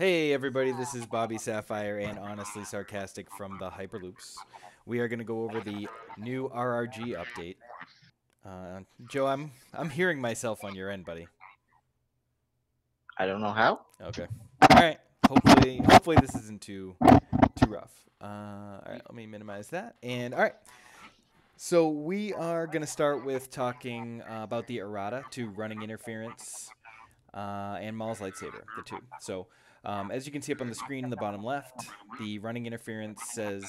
Hey everybody, this is BobbySapphire and HonestlySarcastc from the Hyperloops. We are going to go over the new RRG update. Joe, I'm hearing myself on your end, buddy. I don't know how. Okay. All right. Hopefully this isn't too rough. All right, let me minimize that. And all right. So we are going to start with talking about the ERRATA to running interference and Maul's lightsaber, the two. So as you can see up on the screen in the bottom left, the running interference says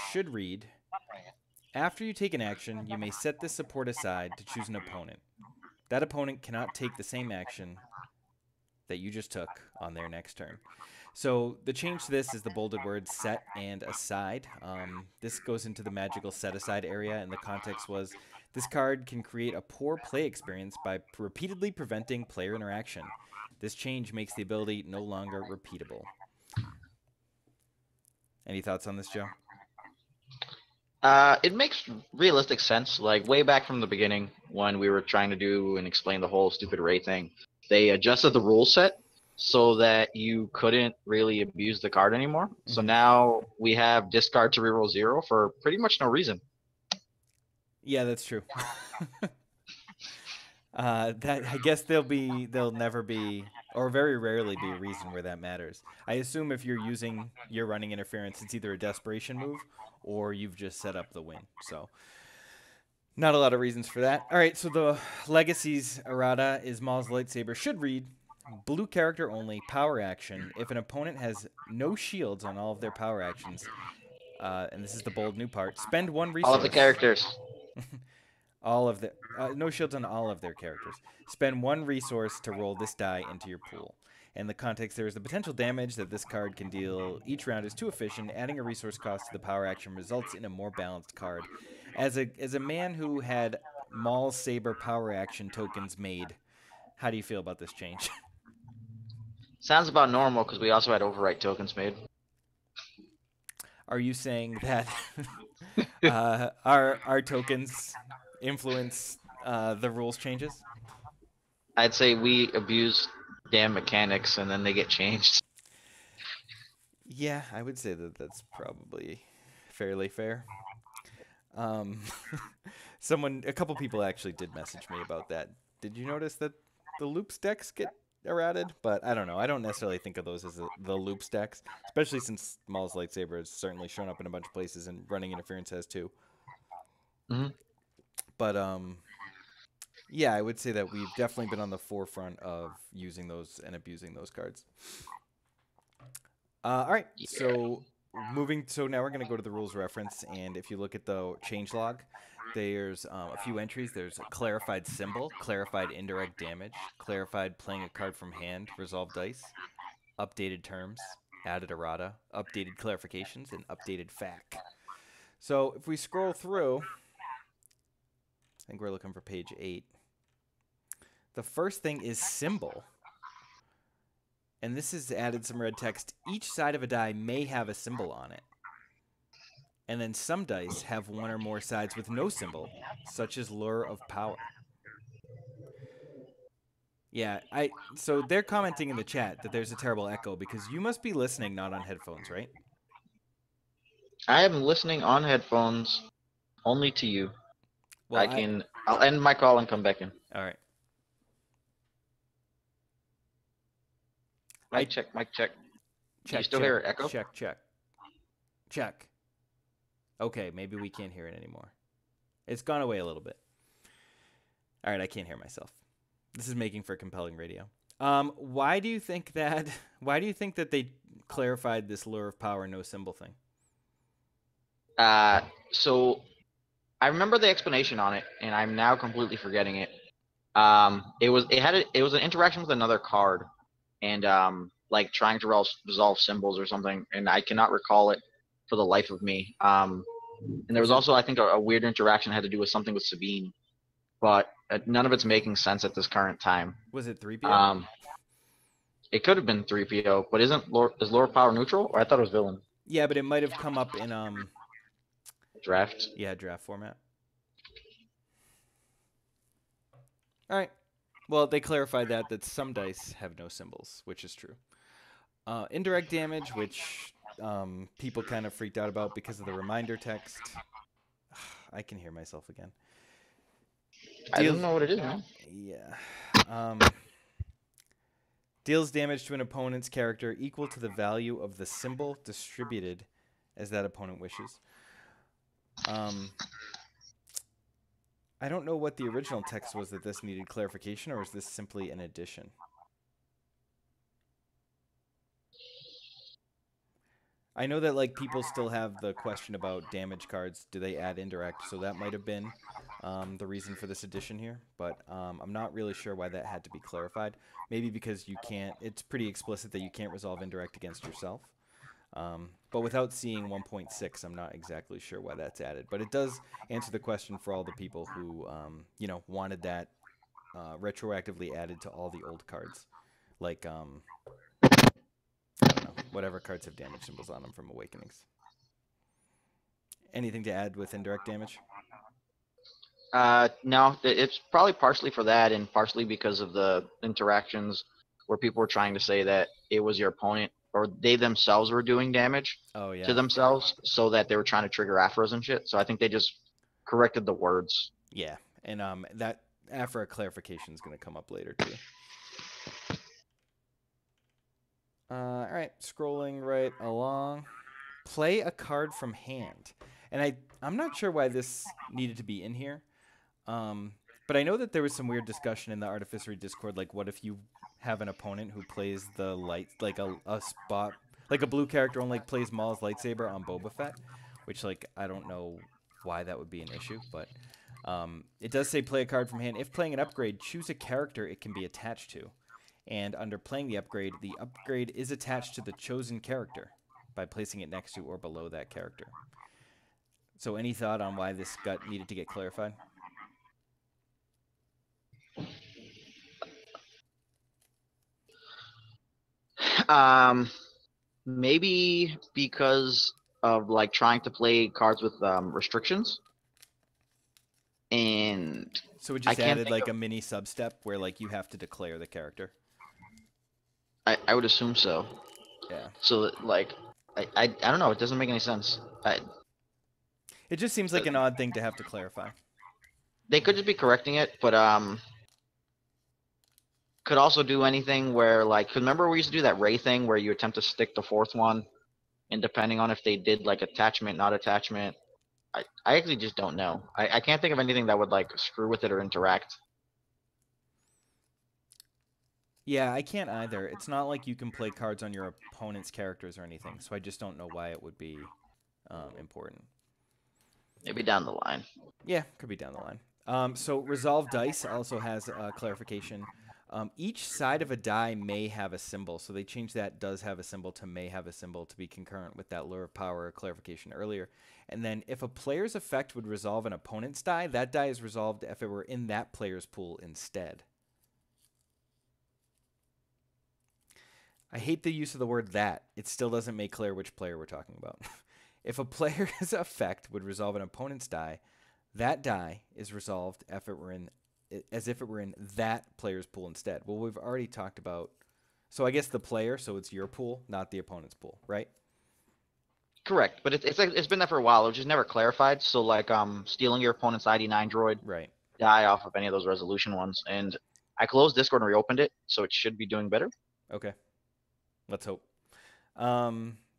should read, after you take an action, you may set this support aside to choose an opponent. That opponent cannot take the same action that you just took on their next turn. So the change to this is the bolded words set and aside. This goes into the magical set aside area, and the context was this card can create a poor play experience by repeatedly preventing player interaction. This change makes the ability no longer repeatable. Any thoughts on this, Joe? It makes realistic sense. Like way back from the beginning, when we were trying to do and explain the whole stupid Ray thing, they adjusted the rule set so that you couldn't really abuse the card anymore. Mm-hmm. So now we have discard to reroll 0 for pretty much no reason. Yeah, that's true. That I guess they'll never be, or very rarely be, a reason where that matters. I assume if you're using your running interference, it's either a desperation move or you've just set up the win. So not a lot of reasons for that. All right, so the Legacy's errata is Maul's lightsaber should read blue character only, power action. If an opponent has no shields on all of their power actions, and this is the bold new part, spend one resource. All of the characters. All of the no shields on all of their characters. Spend one resource to roll this die into your pool. In the context, there is the potential damage that this card can deal each round is too efficient. Adding a resource cost to the power action results in a more balanced card. As a man who had Maul Saber power action tokens made, how do you feel about this change? Sounds about normal because we also had overwrite tokens made. Are you saying that our tokens influence the rules changes? I'd say we abuse damn mechanics and then they get changed. Yeah, I would say that that's probably fairly fair. A couple people actually did message me about that. Did you notice that the loops decks get errated? But I don't know. I don't necessarily think of those as the loops decks, especially since Maul's lightsaber has certainly shown up in a bunch of places and running interference has too. Mm-hmm. But yeah, I would say that we've definitely been on the forefront of using those and abusing those cards. All right, yeah. So now we're going to go to the rules reference, and if you look at the changelog, there's a few entries. There's a clarified symbol, clarified indirect damage, clarified playing a card from hand, resolved dice, updated terms, added errata, updated clarifications, and updated FAQ. So if we scroll through, I think we're looking for page 8. The first thing is symbol. And this has added some red text. Each side of a die may have a symbol on it. And then some dice have one or more sides with no symbol, such as Lure of Power. Yeah, so they're commenting in the chat that there's a terrible echo because you must be listening not on headphones, right? I am listening on headphones only to you. Well, I'll end my call and come back in. All right. Mic check. Check. You still hear echo? Check. Okay, maybe we can't hear it anymore. It's gone away a little bit. All right, I can't hear myself. This is making for compelling radio. Why do you think that they clarified this Lure of Power no symbol thing? So I remember the explanation on it, and I'm now completely forgetting it. It was an interaction with another card, and like trying to resolve symbols or something, and I cannot recall it for the life of me. And there was also, I think, a weird interaction that had to do with something with Sabine, but none of it's making sense at this current time. Was it 3PO? It could have been 3PO, but is Lure Power neutral? Or I thought it was villain. Yeah, but it might have come up in draft. Yeah, draft format. All right. Well, they clarified that some dice have no symbols, which is true. Indirect damage, which people kind of freaked out about because of the reminder text. I can hear myself again. I don't know what it is, man. Yeah. Deals damage to an opponent's character equal to the value of the symbol distributed as that opponent wishes. I don't know what the original text was that this needed clarification, or is this simply an addition? I know that like people still have the question about damage cards. Do they add indirect? So that might have been the reason for this addition here, but I'm not really sure why that had to be clarified. Maybe because you can't. It's pretty explicit that you can't resolve indirect against yourself. But without seeing 1.6, I'm not exactly sure why that's added. But it does answer the question for all the people who wanted that retroactively added to all the old cards, like I don't know, whatever cards have damage symbols on them from Awakenings. Anything to add with indirect damage? No, it's probably partially for that and partially because of the interactions where people were trying to say that it was your opponent or they themselves were doing damage to themselves so that they were trying to trigger Afros and shit. So I think they just corrected the words. Yeah, and that Afro clarification is going to come up later too. All right, scrolling right along. Play a card from hand. And I'm not sure why this needed to be in here. But I know that there was some weird discussion in the Artificery Discord, like what if you have an opponent who plays the light, like a spot, like a blue character only plays Maul's Lightsaber on Boba Fett, which like I don't know why that would be an issue, but it does say play a card from hand. If playing an upgrade, choose a character it can be attached to. And under playing the upgrade is attached to the chosen character by placing it next to or below that character. So any thought on why this needed to get clarified? Maybe because of like trying to play cards with restrictions. And so it just added like a mini sub-step where like you have to declare the character. I would assume so. Yeah. So like I don't know. It doesn't make any sense. It just seems like an odd thing to have to clarify. They could just be correcting it, but could also do anything where like remember we used to do that Ray thing where you attempt to stick the fourth one, and depending on if they did like attachment, not attachment. I actually just don't know. I can't think of anything that would like screw with it or interact. Yeah, I can't either. It's not like you can play cards on your opponent's characters or anything, so I just don't know why it would be important. Maybe down the line. Yeah, could be down the line. So Resolve Dice also has a clarification. Each side of a die may have a symbol, so they changed that does have a symbol to may have a symbol to be concurrent with that lure of power clarification earlier. And then if a player's effect would resolve an opponent's die, that die is resolved if it were in that player's pool instead. I hate the use of the word that. It still doesn't make clear which player we're talking about. If a player's effect would resolve an opponent's die, that die is resolved if it were in, as if it were in that player's pool instead. Well, we've already talked about, so I guess the player, so it's your pool, not the opponent's pool, right? Correct, but it's been there for a while. It was just never clarified. So like stealing your opponent's ID9 droid, right? Die off of any of those resolution ones, and I closed Discord and reopened it, so it should be doing better. Okay, let's hope.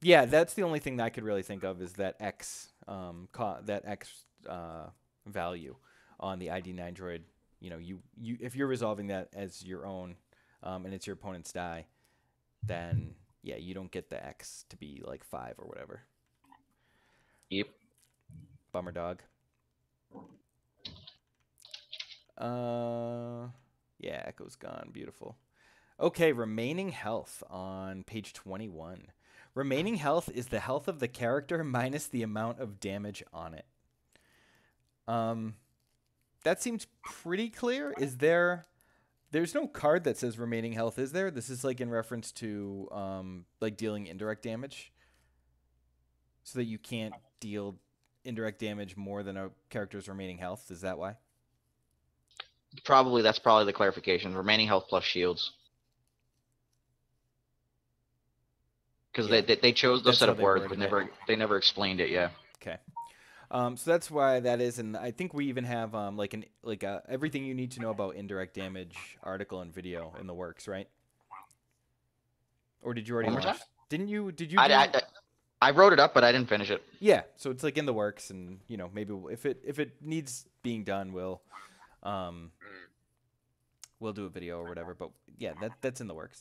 Yeah, that's the only thing that I could really think of is that X value on the ID9 droid. You know, you if you're resolving that as your own, and it's your opponent's die, then yeah, you don't get the X to be like 5 or whatever. Yep. Bummer dog. Yeah, Echo's gone. Beautiful. Okay, remaining health on page 21. Remaining health is the health of the character minus the amount of damage on it. That seems pretty clear. There's no card that says remaining health, is there? This is like in reference to like dealing indirect damage. So that you can't deal indirect damage more than a character's remaining health. Is that why? That's probably the clarification. Remaining health plus shields. because Yeah. they chose those That's set how of they words, but worded it. they never explained it. Yeah. Okay. So that's why that is, and I think we even have like everything you need to know about indirect damage article and video in the works, right? Or did you already One more time. launch? Didn't you? Did you I, do? I I wrote it up, but I didn't finish it. Yeah. So it's like in the works, and maybe if it needs being done, um we'll do a video or whatever. But yeah, that's in the works.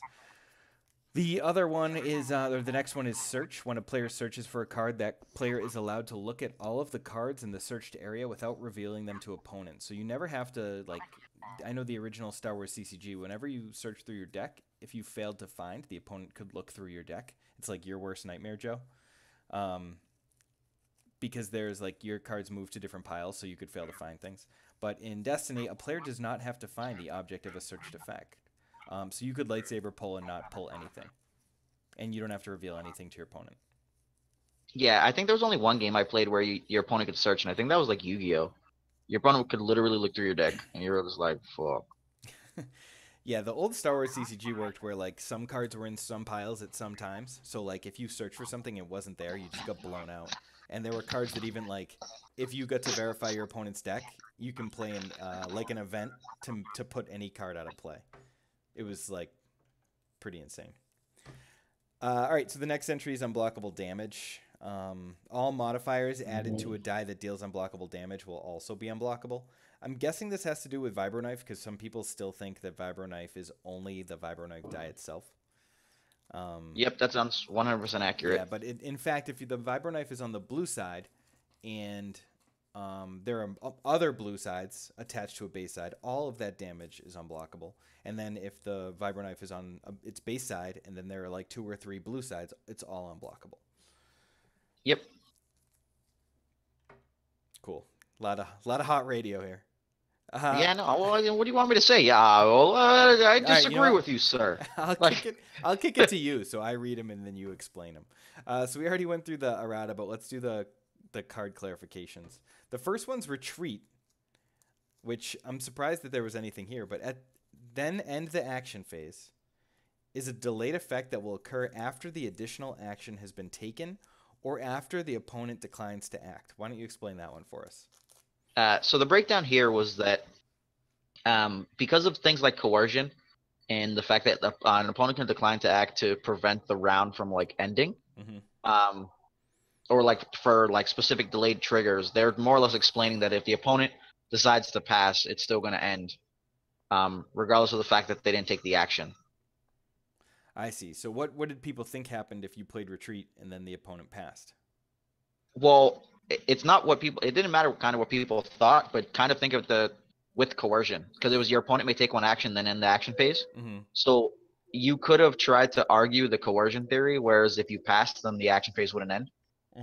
The other one is, or the next one is search. When a player searches for a card, that player is allowed to look at all of the cards in the searched area without revealing them to opponents. So you never have to, like, I know the original Star Wars CCG, whenever you search through your deck, if you failed to find, the opponent could look through your deck. It's like your worst nightmare, Joe. Because there's, like, your cards move to different piles, so you could fail to find things. But in Destiny, a player does not have to find the object of a searched effect. So you could lightsaber pull and not pull anything. And you don't have to reveal anything to your opponent. Yeah, I think there was only one game I played where your opponent could search, and I think that was like Yu-Gi-Oh! Your opponent could literally look through your deck, and you were just like, fuck. Yeah, the old Star Wars CCG worked where, like, some cards were in some piles at some times. So, like, if you search for something and it wasn't there, you just got blown out. And there were cards that even, like, if you got to verify your opponent's deck, you can play in, like, an event to put any card out of play. It was, like, pretty insane. All right, so the next entry is unblockable damage. All modifiers added to a die that deals unblockable damage will also be unblockable. I'm guessing this has to do with Vibroknife because some people still think that Vibroknife is only the Vibroknife die itself. Yep, that sounds 100% accurate. Yeah, but in fact, if the Vibroknife is on the blue side and there are other blue sides attached to a base side, all of that damage is unblockable. And then if the Vibroknife is on its base side and then there are like 2 or 3 blue sides, it's all unblockable. Yep. Cool. A lot of hot radio here. Yeah, no. Well, what do you want me to say? Yeah, well, I disagree with you, sir. I'll kick it to you, so I read them and then you explain them. So we already went through the errata, but let's do the card clarifications. The first one's retreat, which I'm surprised that there was anything here, but then end the action phase is a delayed effect that will occur after the additional action has been taken or after the opponent declines to act. Why don't you explain that one for us? So the breakdown here was that because of things like coercion and the fact that an opponent can decline to act to prevent the round from like ending, or like for like specific delayed triggers, they're more or less explaining that if the opponent decides to pass, it's still going to end, regardless of the fact that they didn't take the action. I see. So what did people think happened if you played retreat and then the opponent passed? Well, it's not what people. It didn't matter kind of what people thought, but kind of think of with coercion, because it was your opponent may take one action, then end the action phase. So you could have tried to argue the coercion theory, whereas if you passed, then the action phase wouldn't end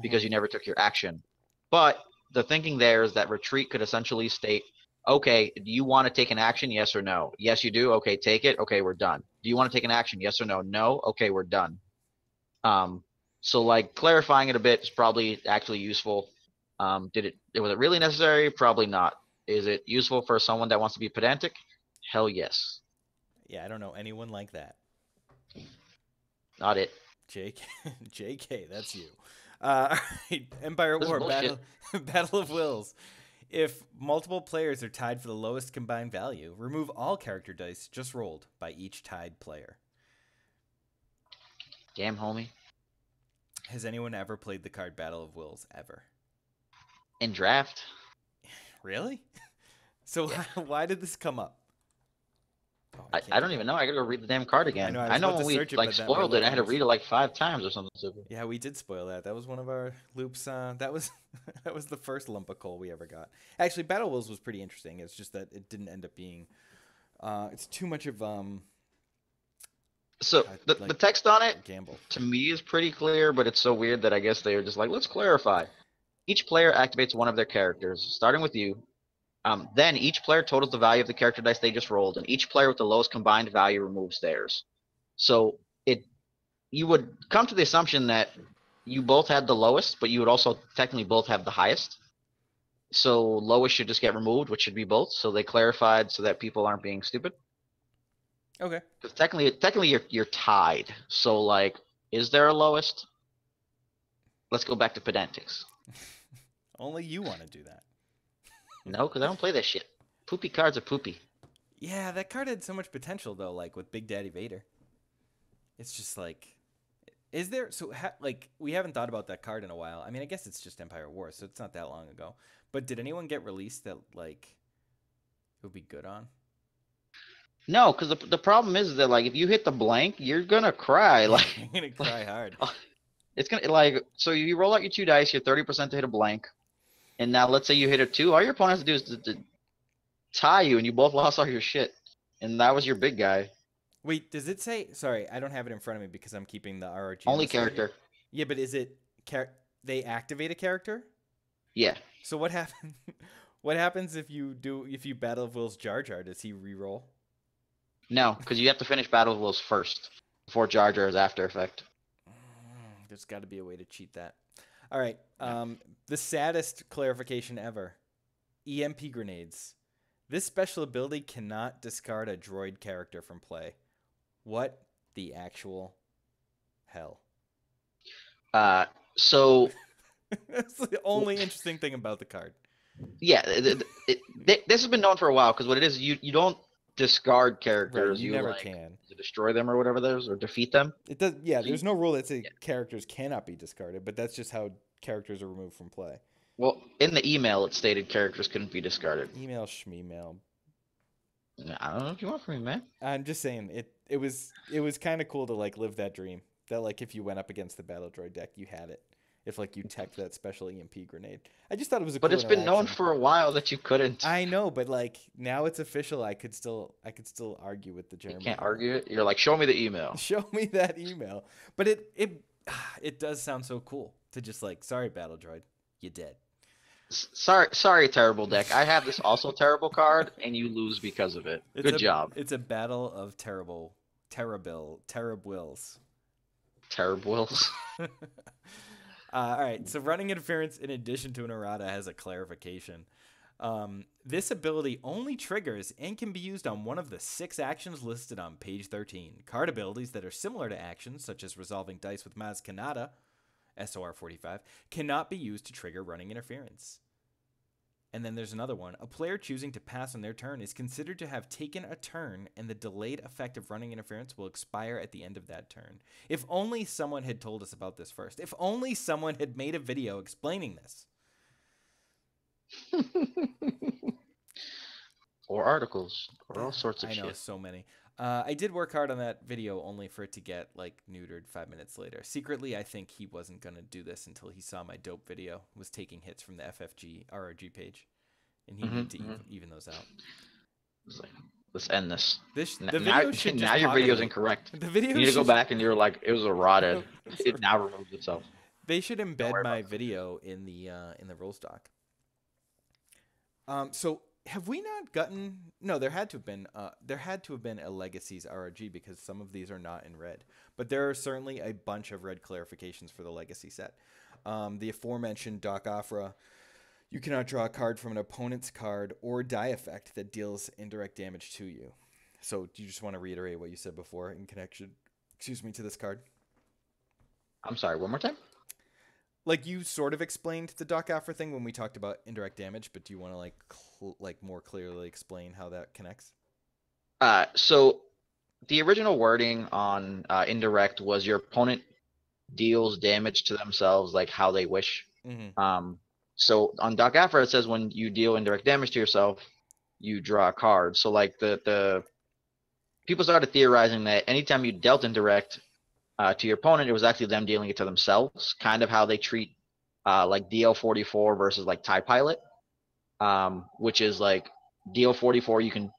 because you never took your action. But the thinking there is that retreat could essentially state, okay, do you want to take an action? Yes or no? Yes, you do. Okay, take it. Okay, we're done. Do you want to take an action? Yes or no? No. Okay, we're done. So like clarifying it a bit is probably actually useful. Was it really necessary? Probably not. Is it useful for someone that wants to be pedantic? Hell yes. Yeah, I don't know anyone like that. Not it. JK, that's you. Empire War Battle of Wills. If multiple players are tied for the lowest combined value, remove all character dice just rolled by each tied player. Damn, homie. Has anyone ever played the card Battle of Wills ever? In draft? Really? So yeah. Why did this come up? Oh, I don't even know. I gotta go read the damn card again. I know when we like spoiled it, I had to read it like 5 times or something stupid. Yeah, we did spoil that. That was one of our loops. That was the first lump of coal we ever got. Actually, Battle Wills was pretty interesting. It's just that it didn't end up being. It's too much of So the text on it gamble to me is pretty clear, but it's so weird that I guess they were just like, let's clarify. Each player activates one of their characters, starting with you. Then each player totals the value of the character dice they just rolled, and each player with the lowest combined value removes theirs. So you would come to the assumption that you both had the lowest, but you would also technically both have the highest. So lowest should just get removed, which should be both. So they clarified so that people aren't being stupid. Okay. Because technically you're tied. So like Is there a lowest? Let's go back to pedantics. Only you want to do that. No, because I don't play that shit. Poopy cards are poopy. Yeah, that card had so much potential though, like with Big Daddy Vader. It's just like, is there like we haven't thought about that card in a while. I mean, I guess it's just Empire Wars, so it's not that long ago. But did anyone get released that like it would be good on? No, because the problem is that like if you hit the blank, you're gonna cry. Like You're gonna cry hard. It's gonna like so you roll out your 2 dice, you're 30% to hit a blank, and now let's say you hit a 2. All your opponent has to do is to tie you, and you both lost all your shit, and that was your big guy. Wait, does it say? Sorry, I don't have it in front of me because I'm keeping the RRG. Only character. Yeah, but is it they activate a character? Yeah. So what happens? What happens if you Battle of Will's Jar Jar? Does he reroll? No, because you have to finish Battle of Wills first before Jar Jar's after effect. There's got to be a way to cheat that. All right. The saddest clarification ever: EMP grenades. This special ability cannot discard a droid character from play. What the actual hell? So That's the only interesting thing about the card. Yeah, this has been known for a while because what it is, you don't discard characters. Right, you never like, can. destroy them or whatever those, or defeat them. It does. Yeah, there's no rule that says characters cannot be discarded, but that's just how characters are removed from play. Well, in the email, it stated characters couldn't be discarded. Email schmeemail. I don't know what you want from me, man. I'm just saying it was kind of cool to like live that dream that like if you went up against the battle droid deck, you had it. If like you teched that special EMP grenade, I just thought it was a. But cool it's been known for a while that you couldn't. I know, but like now it's official. I could still argue with the Jeremy. You can't argue it. You're like, show me the email. Show me that email. But it does sound so cool to just like, sorry, battle droid, you dead. Sorry, terrible deck. I have this also terrible card, and you lose because of it. Good job. It's a battle of terrible wills. Terrible wills. All right, so running interference in addition to an errata has a clarification. This ability only triggers and can be used on one of the 6 actions listed on page 13. Card abilities that are similar to actions, such as resolving dice with Maz Kanata, SOR 45, cannot be used to trigger running interference. And then there's another one. A player choosing to pass on their turn is considered to have taken a turn, and the delayed effect of running interference will expire at the end of that turn. If only someone had told us about this first. If only someone had made a video explaining this. Or articles, or all sorts of shit. I know, so many. I did work hard on that video only for it to get like neutered 5 minutes later. Secretly, I think he wasn't going to do this until he saw my dope video, was taking hits from the FFG RRG page. And he needed to even those out. Like, let's end this. The video should now your video's incorrect. The video you need to go back and you're like, it was errata. It now removes itself. They should embed my video in the rules doc. So have we not gotten? No, there had to have been a Legacies RRG because some of these are not in red. But there are certainly a bunch of red clarifications for the Legacy set. The aforementioned Doc Afra. You cannot draw a card from an opponent's card or die effect that deals indirect damage to you. So do you just want to reiterate what you said before in connection, to this card? I'm sorry, one more time? Like you sort of explained the Doc Afra thing when we talked about indirect damage, but do you want to like more clearly explain how that connects? So the original wording on indirect was your opponent deals damage to themselves like how they wish. Mm-hmm. So on Doc Afra, it says when you deal indirect damage to yourself, you draw a card. So like the people started theorizing that anytime you dealt indirect to your opponent, it was actually them dealing it to themselves, kind of how they treat like DL44 versus like TIE Pilot, which is like DL44, you can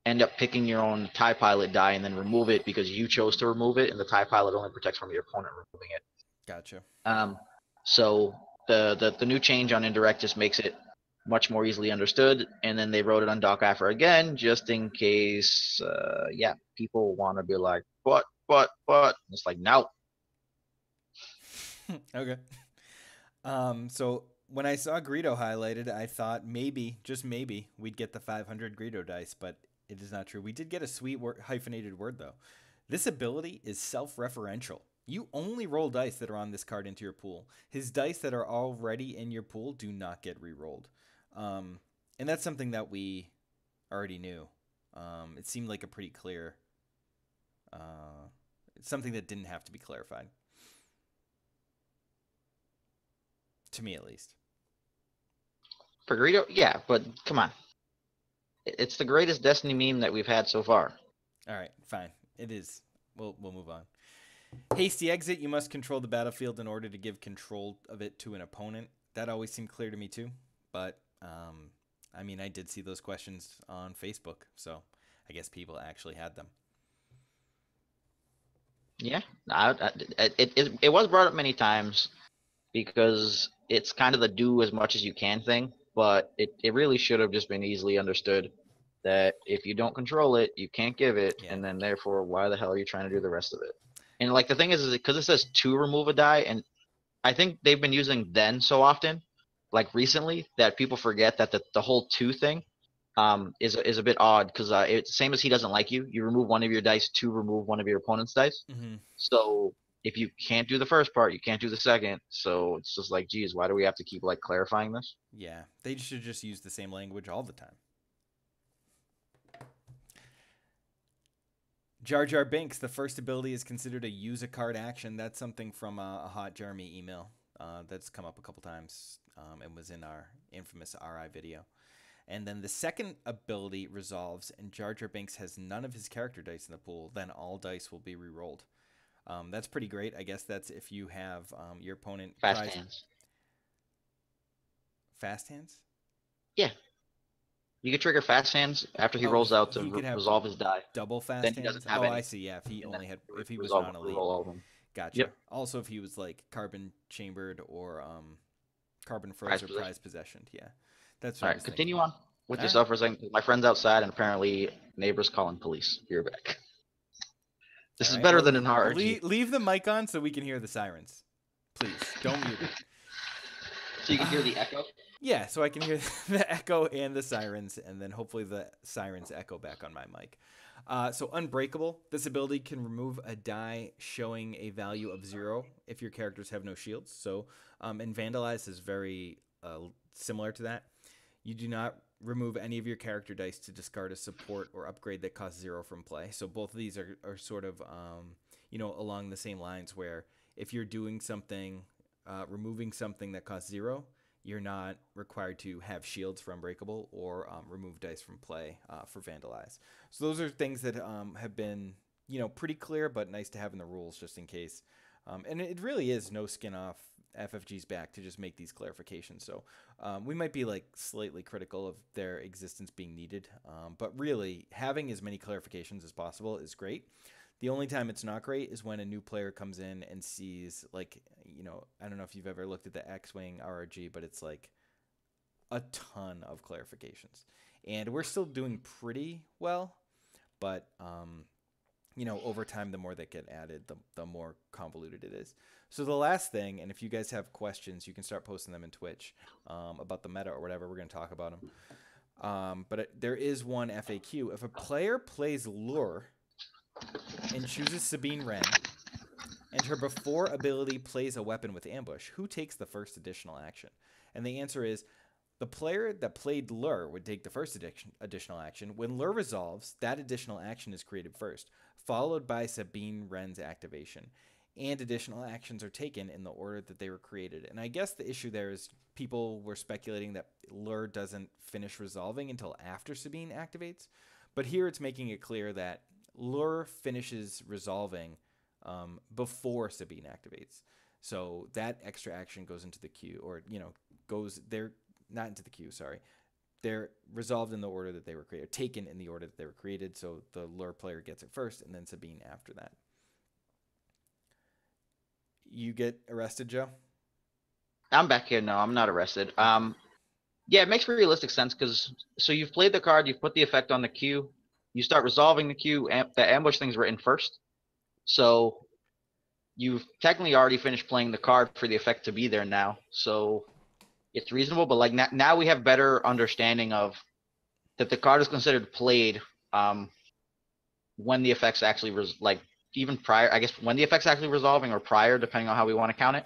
end up picking your own TIE Pilot die and then remove it because you chose to remove it, and the TIE Pilot only protects from your opponent removing it. Gotcha. So the new change on indirect just makes it much more easily understood, and then they wrote it on Doc Afra again just in case people want to be like, but it's like, no. Okay. So when I saw Greedo highlighted, I thought maybe, just maybe, we'd get the 500 Greedo dice, but it is not true. We did get a sweet hyphenated word though. This ability is self-referential. You only roll dice that are on this card into your pool. His dice that are already in your pool do not get re-rolled. And that's something that we already knew. It seemed like a pretty clear... it's something that didn't have to be clarified. To me, at least. For Greedo, yeah, but come on. It's the greatest Destiny meme that we've had so far. All right, fine. It is. We'll move on. Hasty exit. You must control the battlefield in order to give control of it to an opponent. That always seemed clear to me too. But, I mean, I did see those questions on Facebook. So I guess people actually had them. Yeah, it was brought up many times because it's kind of the do as much as you can thing, but it really should have just been easily understood that if you don't control it, you can't give it, Yeah. and then therefore, why the hell are you trying to do the rest of it? And like the thing is because it says to remove a die, and I think they've been using then so often, like recently, that people forget that the whole two thing is a bit odd because it's same as he doesn't like you. You remove one of your dice to remove one of your opponent's dice. Mm-hmm. So if you can't do the first part, you can't do the second. So it's just like, geez, why do we have to keep like clarifying this? Yeah, they should just use the same language all the time. Jar Jar Binks, the first ability is considered a use a card action. That's something from a Hot Jeremy email that's come up a couple times and was in our infamous RI video. And then the second ability resolves, and Jar Jar Binks has none of his character dice in the pool, then all dice will be re-rolled. That's pretty great. I guess that's if you have your opponent... Fast hands. Fast hands? Yeah. You can trigger fast hands after he rolls out to resolve his die. Double fast then hands? He doesn't have any. I see. Yeah, if he only had... If he was resolve, non-elite. Roll all of them. Gotcha. Yep. Also, if he was like carbon chambered or carbon froze or prize possessioned. Yeah. That's what all I right, was continue thinking. on with yourself for a second. My friend's outside and apparently neighbors calling police. You're back. This is better than an RRG. Leave the mic on so we can hear the sirens. Please, don't mute it. So you can hear the echo? Yeah, so I can hear the echo and the sirens, and then hopefully the sirens echo back on my mic. So Unbreakable. This ability can remove a die showing a value of 0 if your characters have no shields. So, and Vandalize is very similar to that. You do not remove any of your character dice to discard a support or upgrade that costs 0 from play. So both of these are sort of, along the same lines where if you're doing something, removing something that costs 0, you're not required to have shields for Unbreakable or remove dice from play for Vandalize. So those are things that have been, pretty clear, but nice to have in the rules just in case. And it really is no skin off FFG's back to just make these clarifications. So we might be like slightly critical of their existence being needed, but really having as many clarifications as possible is great. The only time it's not great is when a new player comes in and sees, like, I don't know if you've ever looked at the XWing RRG, but it's like a ton of clarifications. And we're still doing pretty well, but, over time, the more that get added, the more convoluted it is. So the last thing, and if you guys have questions, you can start posting them in Twitch about the meta or whatever. We're going to talk about them. But there is one FAQ. If a player plays Lure and chooses Sabine Wren, and her before ability plays a weapon with ambush, who takes the first additional action? And the answer is the player that played Lure would take the first additional action. When Lure resolves, that additional action is created first, followed by Sabine Wren's activation. And additional actions are taken in the order that they were created. And I guess the issue there is people were speculating that Lure doesn't finish resolving until after Sabine activates. But here it's making it clear that Lure finishes resolving before Sabine activates. So that extra action goes into the queue, or, goes there, not into the queue, sorry. They're resolved in the order that they were created, taken in the order that they were created. So the Lure player gets it first, and then Sabine after that. You get arrested, Joe? I'm back here. No, I'm not arrested. Yeah, it makes realistic sense because so you've played the card, you've put the effect on the queue, you start resolving the queue, the ambush thing's written first. So you've technically already finished playing the card for the effect to be there now. So it's reasonable, but like now we have better understanding of that the card is considered played when the effects actually even prior, I guess, when the effect's actually resolving or prior, depending on how we want to count it.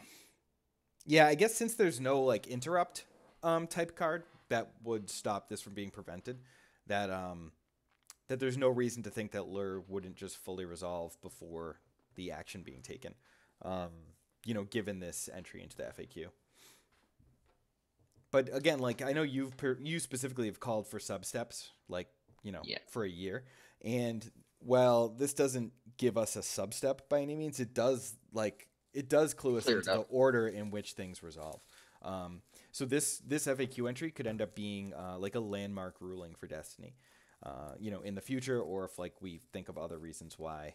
Yeah, I guess since there's no like interrupt type card that would stop this from being prevented, that that there's no reason to think that lure wouldn't just fully resolve before the action being taken. You know, given this entry into the FAQ. But again, like I know you specifically have called for sub steps, like you know, Yeah. for a year, and well, this doesn't give us a sub step by any means. It does clue us Clear it into the up. order in which things resolve. So this FAQ entry could end up being like a landmark ruling for Destiny, you know, in the future, or if like we think of other reasons why,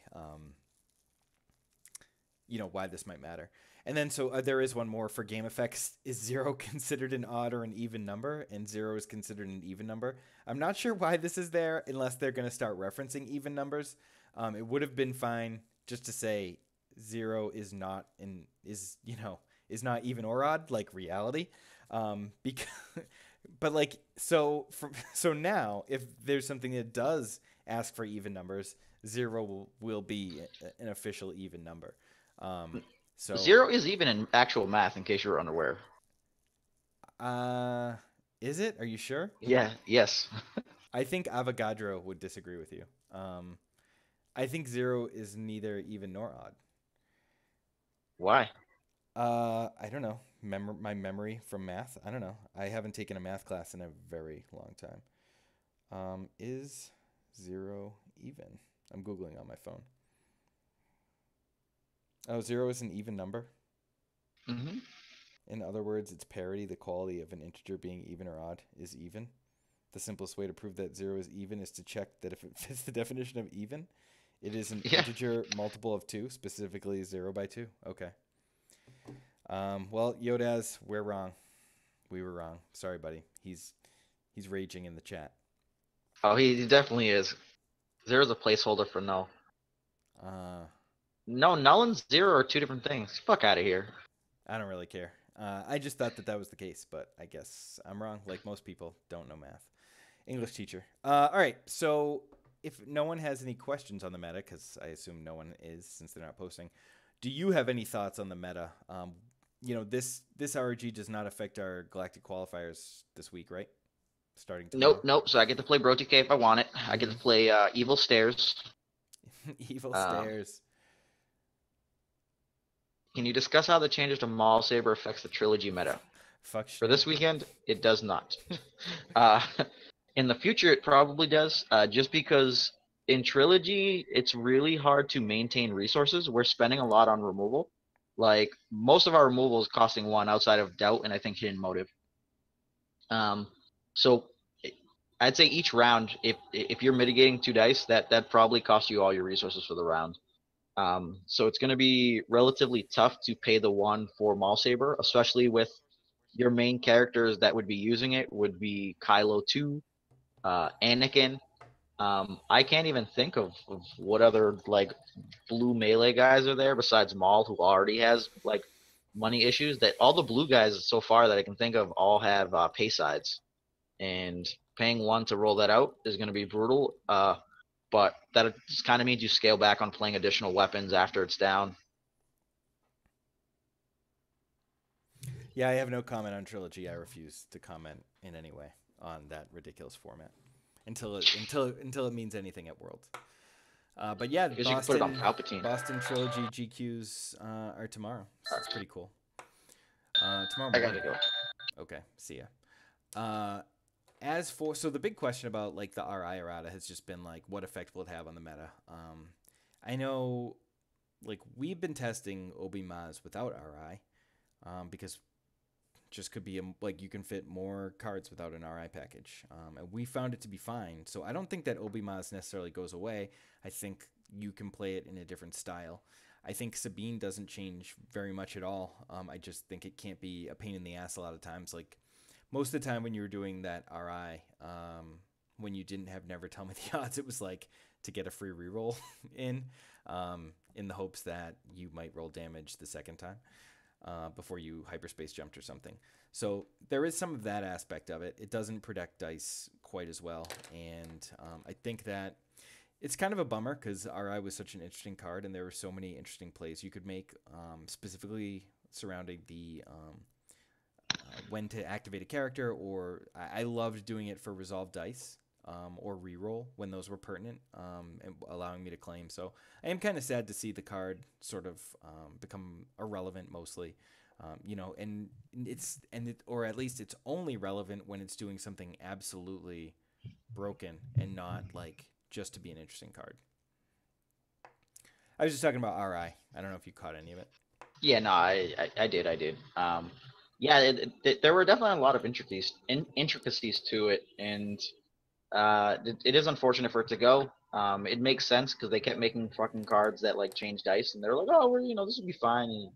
you know, why this might matter. And then so there is one more for game effects. Is 0 considered an odd or an even number? And 0 is considered an even number. I'm not sure why this is there unless they're going to start referencing even numbers. It would have been fine just to say 0 is not is not even or odd like reality. Because but like so now if there's something that does ask for even numbers, 0 will be an official even number. So 0 is even in actual math, in case you were unaware. is it? Are you sure? Yeah. Yes. I think Avogadro would disagree with you. I think 0 is neither even nor odd. Why? I don't know. My memory from math. I don't know. I haven't taken a math class in a very long time. Is 0 even? I'm Googling on my phone. Oh, 0 is an even number? Mm-hmm. In other words, its parity, the quality of an integer being even or odd, is even. The simplest way to prove that 0 is even is to check that if it fits the definition of even, it is an integer multiple of 2, specifically 0 by 2. Okay. Well, Yodaz, we're wrong. We were wrong. Sorry, buddy. He's raging in the chat. Oh, he definitely is. 0 is a placeholder for null. No, null and 0 are two different things. Fuck out of here. I don't really care. I just thought that was the case, but I guess I'm wrong. Like most people don't know math. English teacher. All right. So if no one has any questions on the meta, because I assume no one is since they're not posting, do you have any thoughts on the meta? You know, this RRG does not affect our galactic qualifiers this week, right? Starting tomorrow. Nope. So I get to play Brotike if I want it. I get to play Evil Stairs. Evil Stairs. Can you discuss how the changes to Maul Saber affects the Trilogy meta? Fuck. For this weekend, it does not. In the future, it probably does, just because in Trilogy, it's really hard to maintain resources. We're spending a lot on removal. Like, most of our removal is costing 1 outside of Doubt and I think Hidden Motive. So I'd say each round, if you're mitigating 2 dice, that probably costs you all your resources for the round. So it's going to be relatively tough to pay the 1 for Maul Saber, especially with your main characters that would be using it would be Kylo 2, Anakin. I can't even think of what other like blue melee guys are there besides Maul, who already has like money issues. That all the blue guys so far that I can think of all have pay sides, and paying 1 to roll that out is going to be brutal. But that just kind of means you scale back on playing additional weapons after it's down. Yeah, I have no comment on Trilogy. I refuse to comment in any way on that ridiculous format until it means anything at Worlds. But yeah, Because you can put it on Palpatine. Boston Trilogy GQs are tomorrow. So it's pretty cool. Tomorrow I morning. gotta go. Okay, see ya. As for the big question about like the RI errata has just been like what effect will it have on the meta. I know like we've been testing Obi-Maz without RI because just could be like you can fit more cards without an RI package, and we found it to be fine. So I don't think that Obi-Maz necessarily goes away. I think you can play it in a different style. I think Sabine doesn't change very much at all. I just think it can't be a pain in the ass a lot of times. Like most of the time when you were doing that RI, when you didn't have Never Tell Me the Odds, it was like to get a free reroll in the hopes that you might roll damage the second time before you hyperspace jumped or something. So there is some of that aspect of it. It doesn't protect dice quite as well, and I think that It's kind of a bummer because RI was such an interesting card, and there were so many interesting plays you could make, specifically surrounding the when to activate a character, or I loved doing it for resolve dice or reroll when those were pertinent, and allowing me to claim. So I am kind of sad to see the card sort of become irrelevant mostly. Or at least it's only relevant when it's doing something absolutely broken and not like just to be an interesting card. I was just talking about RI. I don't know if you caught any of it. Yeah, no, I did. Yeah, there were definitely a lot of intricacies to it, and it is unfortunate for it to go. It makes sense because they kept making fucking cards that like change dice, and they're like, oh, this will be fine, and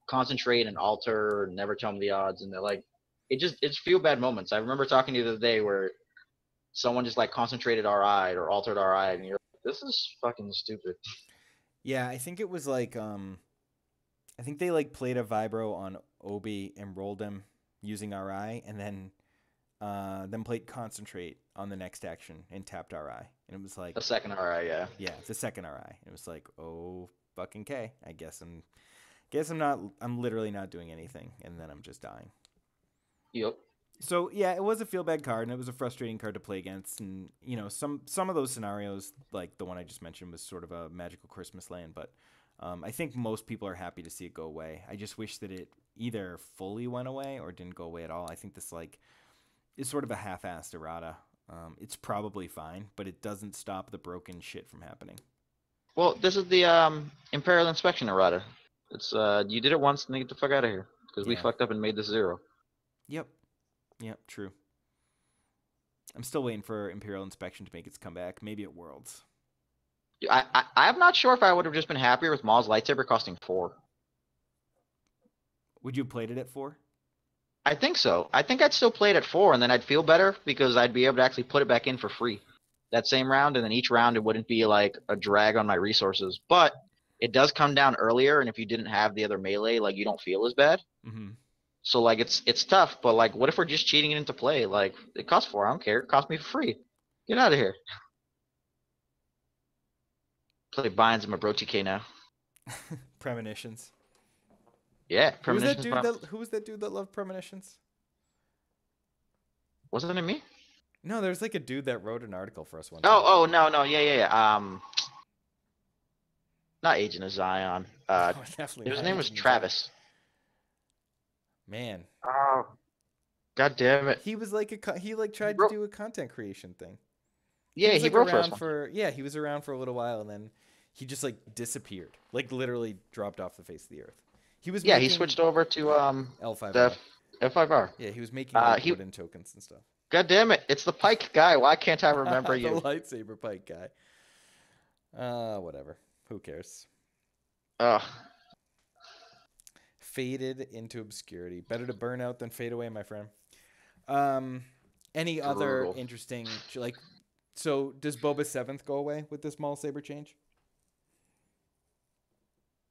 concentrate and alter, and never tell them the odds, and they're like, it's few bad moments. I remember talking to you the other day where someone just like concentrated RI or altered RI, and you're like, this is fucking stupid. Yeah, I think it was like I think they like played a vibro on Obi and rolled him using RI, and then played concentrate on the next action and tapped RI, and it was like the second RI, yeah. Yeah, the second RI. It was like, oh fucking K. I guess I'm literally not doing anything, and then I'm just dying. Yep. So yeah, it was a feel bad card, and it was a frustrating card to play against. And some of those scenarios, like the one I just mentioned, was sort of a magical Christmas land. But I think most people are happy to see it go away. I just wish that it either fully went away or didn't go away at all. I think this is sort of a half-assed errata. It's probably fine, but it doesn't stop the broken shit from happening. Well, this is the Imperial Inspection errata. It's you did it once, and then get the fuck out of here because we fucked up and made this 0. Yep, true. I'm still waiting for Imperial Inspection to make its comeback. Maybe at Worlds. I'm not sure if I would have just been happier with Maul's Lightsaber costing 4. Would you have played it at 4? I think so. I think I'd still play it at 4, and then I'd feel better because I'd be able to actually put it back in for free that same round, and then each round it wouldn't be like a drag on my resources. But it does come down earlier, and if you didn't have the other melee, like you don't feel as bad. Mm-hmm. So like it's tough, but like what if we're just cheating it into play? Like it costs 4, I don't care. It cost me for free. Get out of here. Play Binds and my Bro TK now. Premonitions. Yeah, Premonitions. Who was that dude that loved Premonitions? Wasn't it me? No, there's like a dude that wrote an article for us one time. Oh no, yeah. Not Agent of Zion. His name was Travis. Man. Oh, god damn it. He was like he tried to do a content creation thing. Yeah, he wrote he was around for a little while, and then he just like disappeared, like literally dropped off the face of the earth. He switched over to L5R. F5R. Yeah, he was making wooden tokens and stuff. God damn it! It's the Pike guy. Why can't I remember the you? Lightsaber Pike guy. Whatever. Who cares? Ugh. Faded into obscurity. Better to burn out than fade away, my friend. Any other interesting so does Boba 7th go away with this Maul Saber change?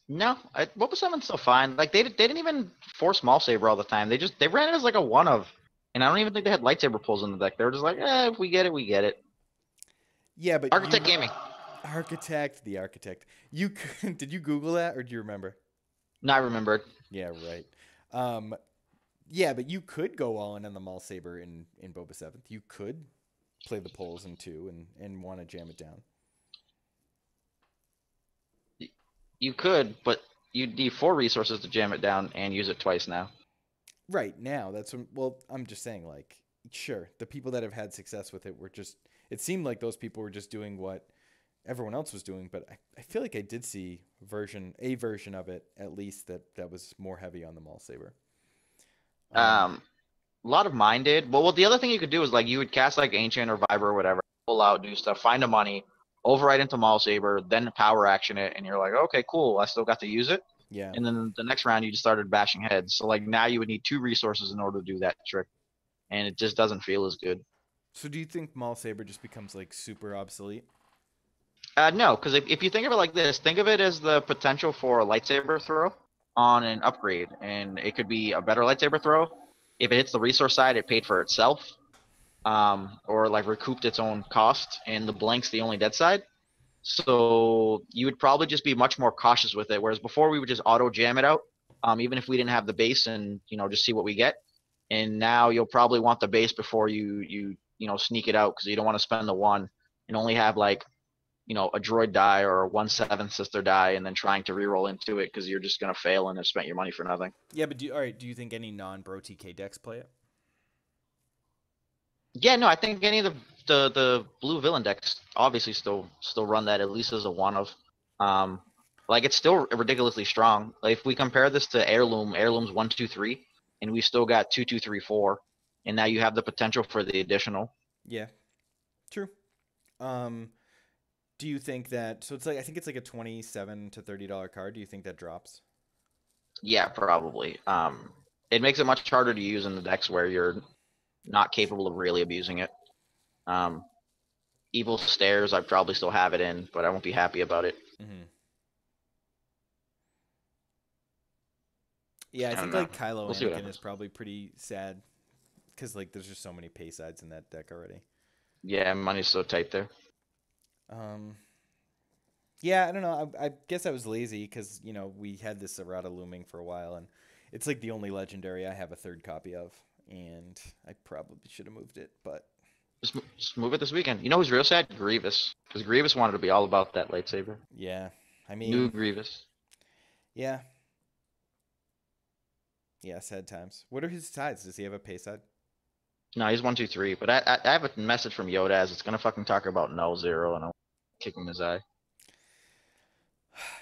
No, Boba 7's still fine. Like they didn't even force Maul Saber all the time. They ran it as like a one of, and I don't even think they had lightsaber pulls in the deck. They were just like, if we get it, we get it. Yeah, but Architect Gaming. The architect. Did you Google that or do you remember? No, I remembered. Yeah, right. Yeah, but you could go all in on the Maul Saber in Boba 7th. You could play the pulls in 2 and want to jam it down. You could, but you'd need 4 resources to jam it down and use it twice now. Right, now. I'm just saying, like, sure, the people that have had success with it were just, it seemed like those people were just doing what everyone else was doing, but I feel like I did see a version of it, at least, that was more heavy on the Maul Saber. A lot of mine did. Well, the other thing you could do is, like, you would cast, like, Ancient or Vibra or whatever, pull out, do stuff, find the money, override into Maul Saber, then power action it, and you're like, okay, cool, I still got to use it. Yeah. And then the next round, you just started bashing heads. So, like, now you would need 2 resources in order to do that trick, and it just doesn't feel as good. So do you think Maul Saber just becomes, like, super obsolete? No, because if you think of it like this, think of it as the potential for a lightsaber throw on an upgrade, and it could be a better lightsaber throw. If it hits the resource side, it paid for itself, or like recouped its own cost, and the blank's the only dead side. So you would probably just be much more cautious with it. Whereas before we would just auto jam it out, even if we didn't have the base, and just see what we get. And now you'll probably want the base before you sneak it out, because you don't want to spend the one and only have like a droid die or a 1/7 sister die, and then trying to reroll into it, because you're just gonna fail and have spent your money for nothing. Yeah, but do you think any non-bro TK decks play it? Yeah, no, I think any of the blue villain decks obviously still run that, at least as a one of. Like, it's still ridiculously strong. Like, if we compare this to Heirloom's 1, 2, 3, and we still got 2, 2, 3, 4, and now you have the potential for the additional. Yeah, true. Do you think that? So it's like, I think it's like a $27 to $30 card. Do you think that drops? Yeah, probably. It makes it much harder to use in the decks where you're not capable of really abusing it. Evil Stairs, I probably still have it in, but I won't be happy about it. Mm-hmm. Yeah, I think know. like Kylo We'll Anakin is probably pretty sad, because like there's just so many pay sides in that deck already. Yeah, money's so tight there. Yeah, I don't know. I guess I was lazy because we had this errata looming for a while, and it's like the only legendary I have a third copy of, and I probably should have moved it, but just move it this weekend. You know who's real sad? Grievous, because Grievous wanted to be all about that lightsaber. yeah, I mean, New Grievous. Yeah. Yeah, sad times. What are his sides? Does he have a pay side? No, he's 1, 2, 3. But I have a message from Yoda as it's gonna fucking talk about no zero, and I'm kicking his eye.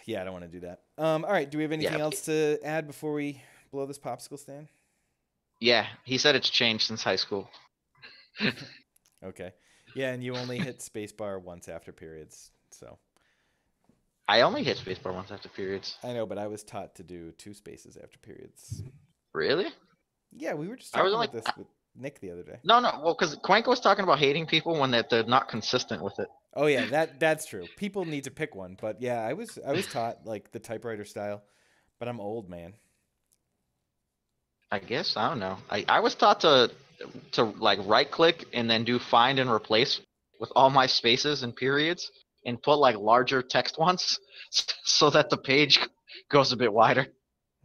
Yeah, I don't want to do that. All right. Do we have anything else to add before we blow this popsicle stand? Yeah, he said it's changed since high school. Okay. Yeah, and you only hit spacebar once after periods, so. I only hit spacebar once after periods. I know, but I was taught to do 2 spaces after periods. Really? Yeah, we were just talking about this with Nick the other day. No, well, because Quanko was talking about hating people when they're not consistent with it. Oh yeah, that's true. People need to pick one, but yeah, I was taught like the typewriter style, but I'm old, man. I guess I don't know. I was taught to like right click and then do find and replace with all my spaces and periods, and put like larger text ones so that the page goes a bit wider.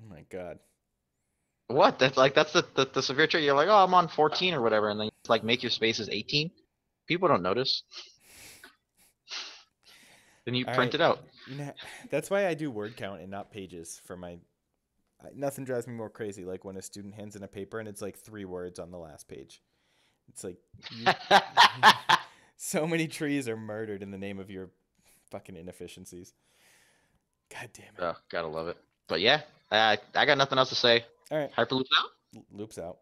Oh my god. What? That's the severe trick. You're like, oh, I'm on 14 or whatever, and then you like make your spaces 18. People don't notice. Then you print it out. That's why I do word count and not pages for my. Nothing drives me more crazy like when a student hands in a paper and it's like 3 words on the last page. It's like so many trees are murdered in the name of your fucking inefficiencies. God damn it. Oh, gotta love it. But yeah, I got nothing else to say. All right. Hyperloop's out? Loop's out.